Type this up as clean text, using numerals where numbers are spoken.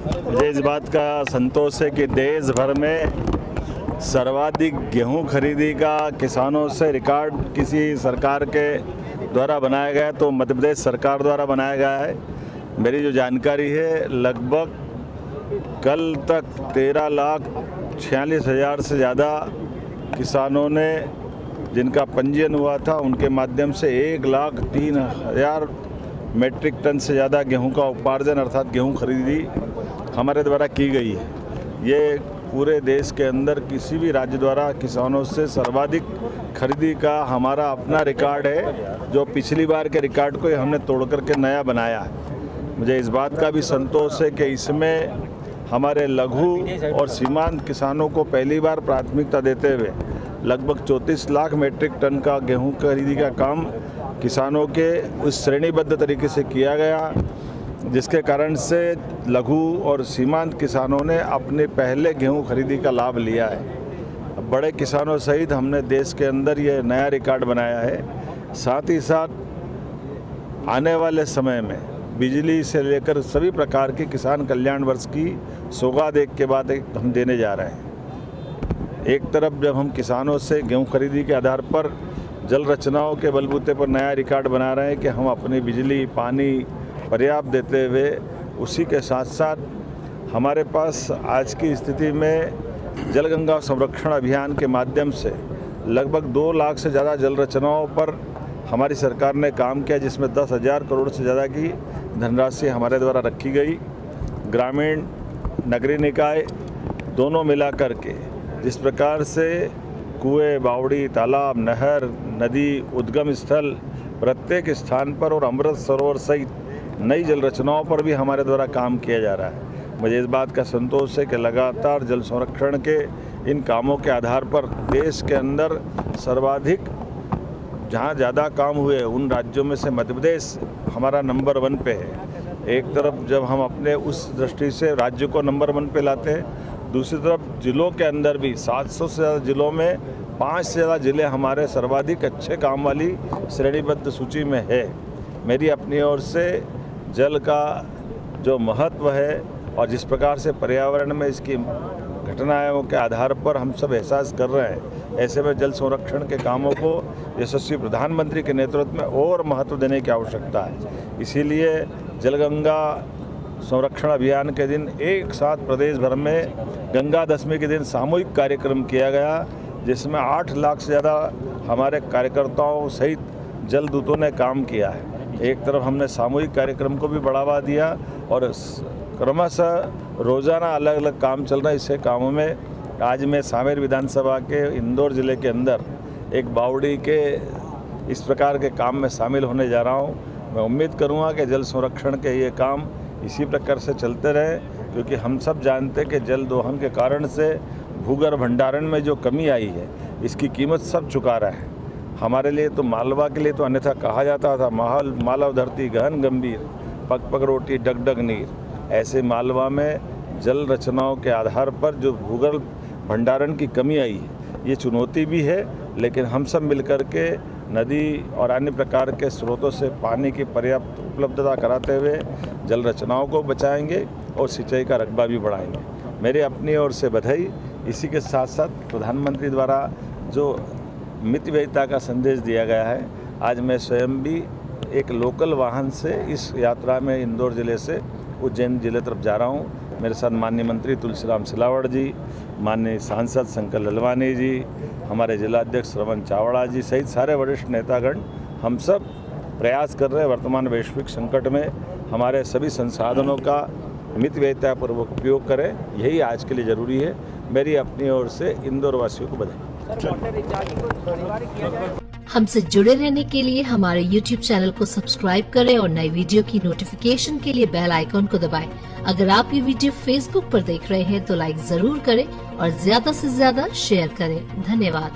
मुझे इस बात का संतोष है कि देश भर में सर्वाधिक गेहूं खरीदी का किसानों से रिकॉर्ड किसी सरकार के द्वारा बनाया गया तो मध्य प्रदेश सरकार द्वारा बनाया गया है। मेरी जो जानकारी है, लगभग कल तक 13,46,000 से ज़्यादा किसानों ने जिनका पंजीयन हुआ था, उनके माध्यम से 1,03,000 मेट्रिक टन से ज़्यादा गेहूं का उपार्जन अर्थात गेहूं खरीदी हमारे द्वारा की गई है। ये पूरे देश के अंदर किसी भी राज्य द्वारा किसानों से सर्वाधिक खरीदी का हमारा अपना रिकॉर्ड है, जो पिछली बार के रिकॉर्ड को हमने तोड़ करके नया बनाया है। मुझे इस बात का भी संतोष है कि इसमें हमारे लघु और सीमांत किसानों को पहली बार प्राथमिकता देते हुए लगभग 34 लाख मेट्रिक टन का गेहूं खरीदी का काम किसानों के उस श्रेणीबद्ध तरीके से किया गया, जिसके कारण से लघु और सीमांत किसानों ने अपने पहले गेहूं खरीदी का लाभ लिया है। बड़े किसानों सहित हमने देश के अंदर ये नया रिकॉर्ड बनाया है। साथ ही साथ आने वाले समय में बिजली से लेकर सभी प्रकार की किसान कल्याण वर्ष की सौगात एक के बाद एक हम देने जा रहे हैं। एक तरफ जब हम किसानों से गेहूं खरीदी के आधार पर जल रचनाओं के बलबूते पर नया रिकॉर्ड बना रहे हैं कि हम अपनी बिजली पानी पर्याप्त देते हुए, उसी के साथ साथ हमारे पास आज की स्थिति में जल गंगा संरक्षण अभियान के माध्यम से लगभग 2 लाख से ज़्यादा जल रचनाओं पर हमारी सरकार ने काम किया, जिसमें 10,000 करोड़ से ज़्यादा की धनराशि हमारे द्वारा रखी गई। ग्रामीण नगरीय निकाय दोनों मिला करके जिस प्रकार से कुएं, बावड़ी, तालाब, नहर, नदी, उद्गम स्थल प्रत्येक स्थान पर और अमृत सरोवर सहित नई जल रचनाओं पर भी हमारे द्वारा काम किया जा रहा है। मुझे इस बात का संतोष है कि लगातार जल संरक्षण के इन कामों के आधार पर देश के अंदर सर्वाधिक जहां ज़्यादा काम हुए उन राज्यों में से मध्य प्रदेश हमारा नंबर 1 पे है। एक तरफ जब हम अपने उस दृष्टि से राज्य को नंबर 1 पे लाते हैं, दूसरी तरफ जिलों के अंदर भी 700 से ज़्यादा जिलों में 5 से ज़्यादा जिले हमारे सर्वाधिक अच्छे काम वाली श्रेणीबद्ध सूची में है। मेरी अपनी ओर से जल का जो महत्व है और जिस प्रकार से पर्यावरण में इसकी घटनाओं के आधार पर हम सब एहसास कर रहे हैं, ऐसे में जल संरक्षण के कामों को यशस्वी प्रधानमंत्री के नेतृत्व में और महत्व देने की आवश्यकता है। इसीलिए जलगंगा संरक्षण अभियान के दिन एक साथ प्रदेश भर में गंगा दशमी के दिन सामूहिक कार्यक्रम किया गया, जिसमें 8 लाख से ज़्यादा हमारे कार्यकर्ताओं सहित जल दूतों ने काम किया है। एक तरफ हमने सामूहिक कार्यक्रम को भी बढ़ावा दिया और क्रमशः रोज़ाना अलग अलग काम चल रहा है। इससे कामों में आज मैं सामेर विधानसभा के इंदौर ज़िले के अंदर एक बावड़ी के इस प्रकार के काम में शामिल होने जा रहा हूँ। मैं उम्मीद करूँगा कि जल संरक्षण के ये काम इसी प्रकार से चलते रहे, क्योंकि हम सब जानते हैं कि जल दोहन के कारण से भूगर्भ भंडारण में जो कमी आई है, इसकी कीमत सब चुका रहा है। हमारे लिए तो मालवा के लिए तो अन्यथा कहा जाता था मालव धरती गहन गंभीर, पग पग रोटी डग डग नीर। ऐसे मालवा में जल रचनाओं के आधार पर जो भूगर्भ भंडारण की कमी आई है, ये चुनौती भी है, लेकिन हम सब मिलकर के नदी और अन्य प्रकार के स्रोतों से पानी की पर्याप्त उपलब्धता कराते हुए जल रचनाओं को बचाएंगे और सिंचाई का रकबा भी बढ़ाएंगे। मेरे अपनी ओर से बधाई। इसी के साथ साथ प्रधानमंत्री द्वारा जो मितव्ययिता का संदेश दिया गया है, आज मैं स्वयं भी एक लोकल वाहन से इस यात्रा में इंदौर ज़िले से उज्जैन जिले तरफ जा रहा हूँ। मेरे साथ माननीय मंत्री तुलसीराम सिलावट जी, माननीय सांसद शंकर ललवानी जी, हमारे जिलाध्यक्ष श्रवण चावड़ा जी सहित सारे वरिष्ठ नेतागण हम सब प्रयास कर रहे हैं वर्तमान वैश्विक संकट में हमारे सभी संसाधनों का मितव्ययितापूर्वक उपयोग करें। यही आज के लिए ज़रूरी है। मेरी अपनी ओर से इंदौर वासियों को बधाई। हमसे जुड़े रहने के लिए हमारे YouTube चैनल को सब्सक्राइब करें और नई वीडियो की नोटिफिकेशन के लिए बेल आइकॉन को दबाएं। अगर आप ये वीडियो Facebook पर देख रहे हैं तो लाइक जरूर करें और ज्यादा से ज्यादा शेयर करें। धन्यवाद।